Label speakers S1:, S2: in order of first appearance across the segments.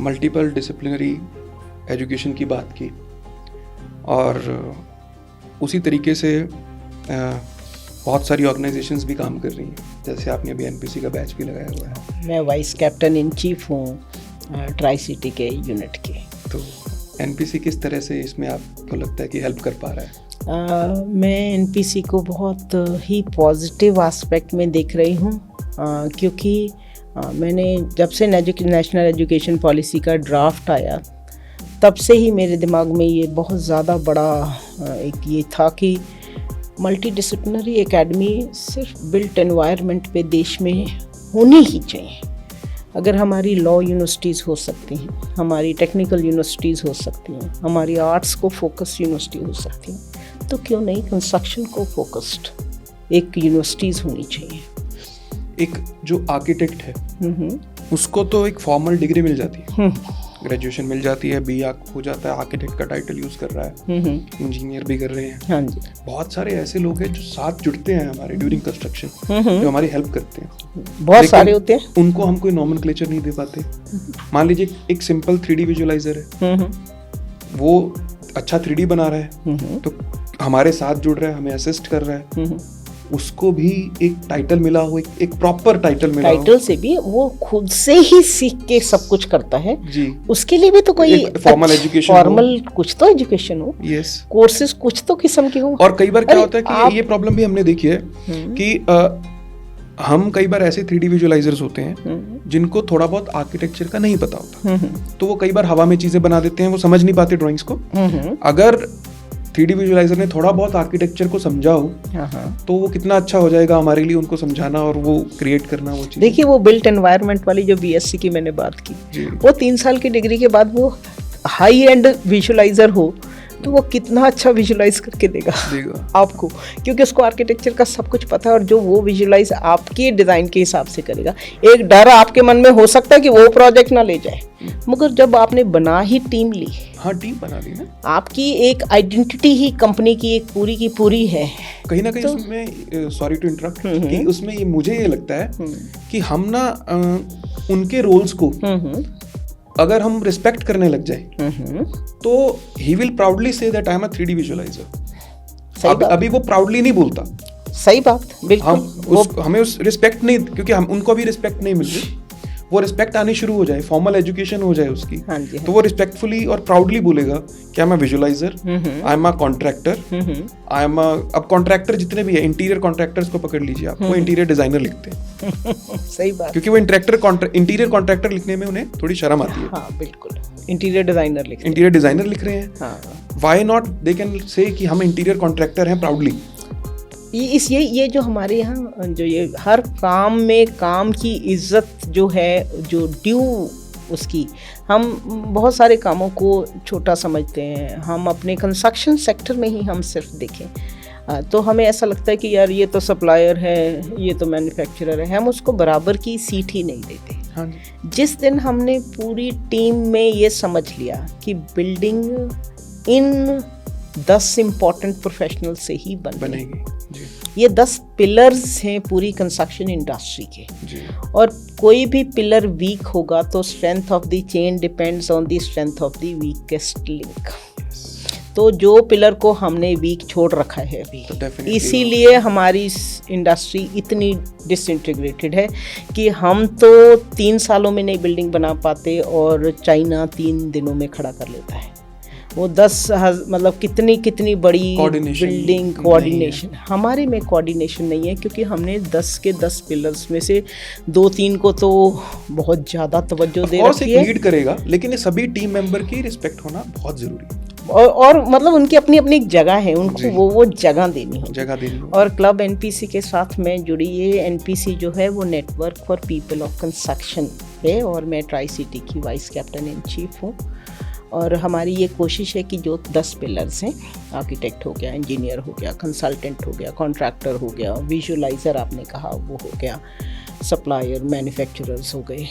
S1: Multiple disciplinary education की बात की, और उसी तरीके से बहुत सारी ऑर्गेनाइजेशंस भी काम कर रही हैं, जैसे आपने अभी एनपीसी का बैच भी लगाया हुआ है।
S2: मैं वाइस कैप्टन इन चीफ हूँ ट्राई सिटी के यूनिट के।
S1: तो एनपीसी किस तरह से इसमें आपको लगता है कि हेल्प कर पा रहा है?
S2: मैं एनपीसी को बहुत ही पॉजिटिव एस्पेक्ट में देख रही हूँ, क्योंकि मैंने जब से नेशनल एजुकेशन पॉलिसी का ड्राफ्ट आया तब से ही मेरे दिमाग में ये बहुत ज़्यादा बड़ा एक ये था कि मल्टी डिसिप्लिनरी एकेडमी सिर्फ बिल्ट एनवायरनमेंट पे देश में होनी ही चाहिए। अगर हमारी लॉ यूनिवर्सिटीज़ हो सकती हैं, हमारी टेक्निकल यूनिवर्सिटीज़ हो सकती हैं, हमारी आर्ट्स को फोकस यूनिवर्सिटी हो सकती हैं, तो क्यों नहीं कंस्ट्रक्शन को फोकस्ड एक यूनिवर्सिटीज़ होनी चाहिए।
S1: एक जो आर्किटेक्ट है उसको तो एक फॉर्मल डिग्री मिल जाती है, ग्रेजुएशन मिल जाती है, बी हो जाता है, आर्किटेक्ट का टाइटल यूज कर रहा है, इंजीनियर भी कर रहे हैं।
S2: हाँ जी।
S1: बहुत सारे ऐसे लोग हैं जो साथ जुड़ते हैं हमारे ड्यूरिंग कंस्ट्रक्शन, जो हमारी हेल्प करते हैं,
S2: बहुत सारे होते हैं।
S1: उनको हम कोई नॉमेनक्लेचर नहीं दे पाते। मान लीजिए एक सिंपल 3D विजुअलाइजर है, वो अच्छा 3D बना रहा है, तो हमारे साथ जुड़ रहा है, हमें असिस्ट कर रहा है, उसको भी एक टाइटल मिला हो, एक प्रॉपर टाइटल मिला हो।
S2: टाइटल से भी वो खुद से ही सीख के सब कुछ करता है
S1: जी।
S2: उसके लिए भी तो कोई
S1: फॉर्मल एजुकेशन,
S2: फॉर्मल कुछ तो एजुकेशन हो,
S1: यस,
S2: कोर्सेज कुछ तो किस्म के हो।
S1: और कई बार क्या होता है कि ये प्रॉब्लम भी हमने देखी है कि हम कई बार ऐसे 3D विजुअलाइजर्स होते हैं जिनको थोड़ा बहुत आर्किटेक्चर का नहीं पता होता, तो वो कई बार हवा में चीजें बना देते हैं, वो समझ नहीं पाते ड्राइंग्स को। अगर 3D विजुअलाइजर ने थोड़ा बहुत आर्किटेक्चर को समझा हो तो वो कितना अच्छा हो जाएगा हमारे लिए, उनको समझाना और वो क्रिएट करना वो चीज़।
S2: देखिए वो बिल्ट एनवायरनमेंट वाली जो बीएससी की मैंने बात की, वो 3 साल की डिग्री के बाद वो हाई एंड विजुअलाइजर हो तो वो कितना अच्छा विजुअलाइज करके देगा आपको, क्योंकि उसको आर्किटेक्चर का सब कुछ पता है, और जो वो विजुअलाइज आपके डिज़ाइन के हिसाब से करेगा। एक डर आपके मन में हो सकता है कि वो प्रोजेक्ट ना ले जाए, मगर जब आपने बना ही टीम ली,
S1: हाँ टीम बना ली ना,
S2: आपकी एक आइडेंटिटी ही कंपनी की एक पूरी की पूरी है
S1: कहीं ना कहीं तो, उसमें सॉरी टू इंटरप्ट कि उसमें ये मुझे ये लगता है कि हम ना उनके रोल्स को अगर हम रिस्पेक्ट करने लग जाए तो he will proudly say that I am a 3D visualiser. अभी वो प्राउडली नहीं बोलता।
S2: सही बात, बिल्कुल।
S1: हमें उस रिस्पेक्ट नहीं, क्योंकि हम उनको अभी रिस्पेक्ट नहीं मिल रही, वो रिस्पेक्ट आनी शुरू हो जाए, फॉर्मल एजुकेशन हो जाए उसकी,
S2: हाँ जी,
S1: तो वो रिस्पेक्टफुली और प्राउडली बोलेगा कि I am a visualiser, I am a contractor, I am a. अब कॉन्ट्रैक्टर जितने भी है, इंटीरियर कॉन्ट्रैक्टर्स को पकड़ लीजिए आप, वो इंटीरियर डिजाइनर लिखते हैं।
S2: सही बात,
S1: क्योंकि वो इंटीरियर कॉन्ट्रैक्टर लिखने में उन्हें थोड़ी शर्म आती है।
S2: हाँ बिल्कुल, इंटीरियर डिजाइनर लिख रहे हैं।
S1: हाँ, why not they can say कि हम इंटीरियर कॉन्ट्रैक्टर हैं प्राउडली।
S2: ये जो हमारे यहाँ जो ये हर काम में काम की इज्जत जो है, जो ड्यू उसकी, हम बहुत सारे कामों को छोटा समझते हैं। हम अपने कंस्ट्रक्शन सेक्टर में ही हम सिर्फ देखें तो हमें ऐसा लगता है कि यार ये तो सप्लायर है, ये तो मैन्युफैक्चरर है, हम उसको बराबर की सीट ही नहीं देते।
S1: हाँ।
S2: जिस दिन हमने पूरी टीम में ये समझ लिया कि बिल्डिंग इन 10 इम्पॉर्टेंट प्रोफेशनल से ही बनेगी, ये 10 पिलर्स हैं पूरी कंस्ट्रक्शन इंडस्ट्री के जी। और कोई भी पिलर वीक होगा तो strength of the chain depends on the strength of the weakest link. तो जो पिलर को हमने वीक छोड़ रखा है अभी, तो इसीलिए हमारी इंडस्ट्री इतनी डिसइंटीग्रेटेड है कि हम तो 3 सालों में नई बिल्डिंग बना पाते और चाइना 3 दिनों में खड़ा कर लेता है। वो 10 मतलब कितनी बड़ी बिल्डिंग, कोऑर्डिनेशन, हमारे में कोऑर्डिनेशन नहीं है, क्योंकि हमने 10 के 10 पिलर्स में से 2-3 को तो बहुत ज़्यादा तवज्जो दे रखी है।
S1: लीड करेगा, लेकिन ये सभी टीम मेंबर की रिस्पेक्ट होना बहुत ज़रूरी है।
S2: और मतलब उनकी अपनी अपनी एक जगह है, उनको वो जगह देनी हो। और क्लब एनपीसी के साथ मैं जुड़ी, ये एनपीसी जो है वो network for people of construction है, और मैं ट्राई सिटी की वाइस कैप्टन इन चीफ हूँ। और हमारी ये कोशिश है कि जो 10 पिलर्स हैं, आर्किटेक्ट हो गया, इंजीनियर हो गया, कंसल्टेंट हो गया, कॉन्ट्रैक्टर हो गया, विजुअलाइज़र आपने कहा वो हो गया, सप्लायर, मैन्युफैक्चरर्स हो गए,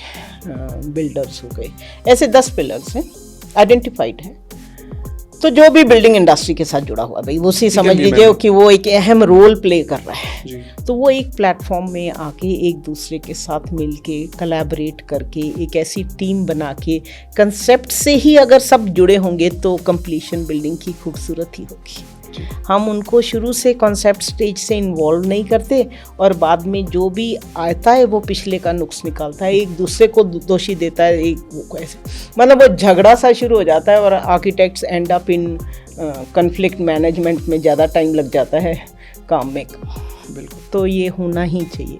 S2: बिल्डर्स हो गए, ऐसे 10 पिलर्स हैं, आइडेंटिफाइड हैं। तो जो भी बिल्डिंग इंडस्ट्री के साथ जुड़ा हुआ भाई, उसी समझ लीजिए कि वो एक अहम रोल प्ले कर रहा है। तो वो एक प्लेटफॉर्म में आके एक दूसरे के साथ मिलके कोलैबोरेट करके एक ऐसी टीम बना के कंसेप्ट से ही अगर सब जुड़े होंगे तो कंप्लीशन बिल्डिंग की खूबसूरत ही होगी। हम उनको शुरू से कॉन्सेप्ट स्टेज से इन्वॉल्व नहीं करते और बाद में जो भी आता है वो पिछले का नुक्स निकालता है, एक दूसरे को दोषी देता है, एक वो ऐसे मतलब वो झगड़ा सा शुरू हो जाता है और architects and up in conflict management में ज़्यादा टाइम लग जाता है काम में। बिल्कुल, तो ये होना ही चाहिए।